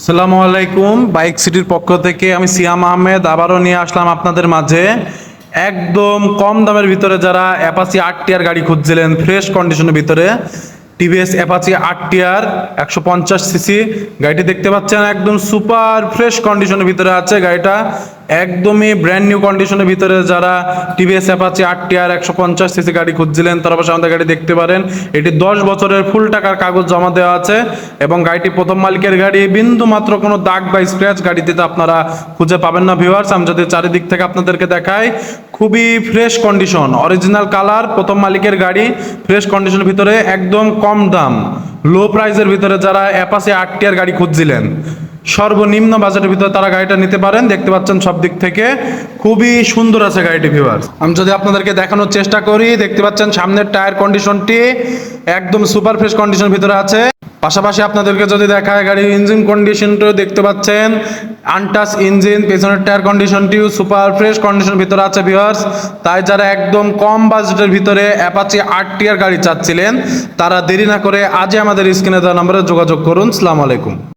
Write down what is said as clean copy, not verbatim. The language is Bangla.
আসসালামু আলাইকুম। বাইক সিটির পক্ষ থেকে আমি সিয়াম আহমেদ আবারও নিয়ে আসলাম আপনাদের মাঝে একদম কম দামের ভিতরে যারা অ্যাপাচি 8 টিয়ার গাড়ি খুঁজছিলেন ফ্রেশ কন্ডিশনের ভিতরে টিভিএস অ্যাপাচি 8 টিয়ার 150 সিসি গাড়িটি দেখতে পাচ্ছেন একদম সুপার ফ্রেশ কন্ডিশনের ভিতরে আছে। গাড়িটা একদমই ব্র্যান্ড নিউ কন্ডিশনের ভিতরে যারা টিভিএস অ্যাপাচি 8 টিয়ার 150 সিসি গাড়ি খুঁজছিলেন তারা অবশ্যই আমাদের গাড়ি দেখতে পারেন। এটি 10 বছরের ফুল টাকার কাগজ জমা দেওয়া আছে এবং গাড়িটি প্রথম মালিকের গাড়ি, বিন্দু মাত্র কোনো দাগ বা স্ক্র্যাচ গাড়িতে আপনারা খুঁজে পাবেন না। ভিউয়ার্স, আমি যদি চারিদিক থেকে আপনাদেরকে দেখাই, খুবই ফ্রেশ কন্ডিশন, অরিজিনাল কালার, প্রথম মালিকের গাড়ি, ফ্রেশ কন্ডিশনের ভিতরে একদম কম দাম, লো প্রাইসের ভিতরে যারা অ্যাপাচি 8 টিয়ার গাড়ি খুঁজছিলেন সর্বনিম্ন বাজেটের ভিতরে তারা গাড়িটা নিতে পারেন। দেখতে পাচ্ছেন সব দিক থেকে খুবই সুন্দর আছে গাড়িটি। ভিউয়ার্স, আমি যদি আপনাদেরকে দেখানোর চেষ্টা করি, দেখতে পাচ্ছেন সামনের টায়ার কন্ডিশনটি একদম সুপার ফ্রেশ কন্ডিশনের ভিতরে আছে। পাশাপাশি আপনাদেরকে যদি দেখায় গাড়ির ইঞ্জিন কন্ডিশনটাও দেখতে পাচ্ছেন আনটাচ ইঞ্জিন, পেছনের টায়ার কন্ডিশনটিও সুপার ফ্রেশ কন্ডিশনের ভিতরে আছে। ভিউয়ার্স, তাই যারা একদম কম বাজেটের ভিতরে অ্যাপাচি 8 টিয়ার গাড়ি চাচ্ছিলেন তারা দেরি না করে আজই আমাদের স্ক্রিনে দেওয়া নম্বরে যোগাযোগ করুন। আসসালামু আলাইকুম।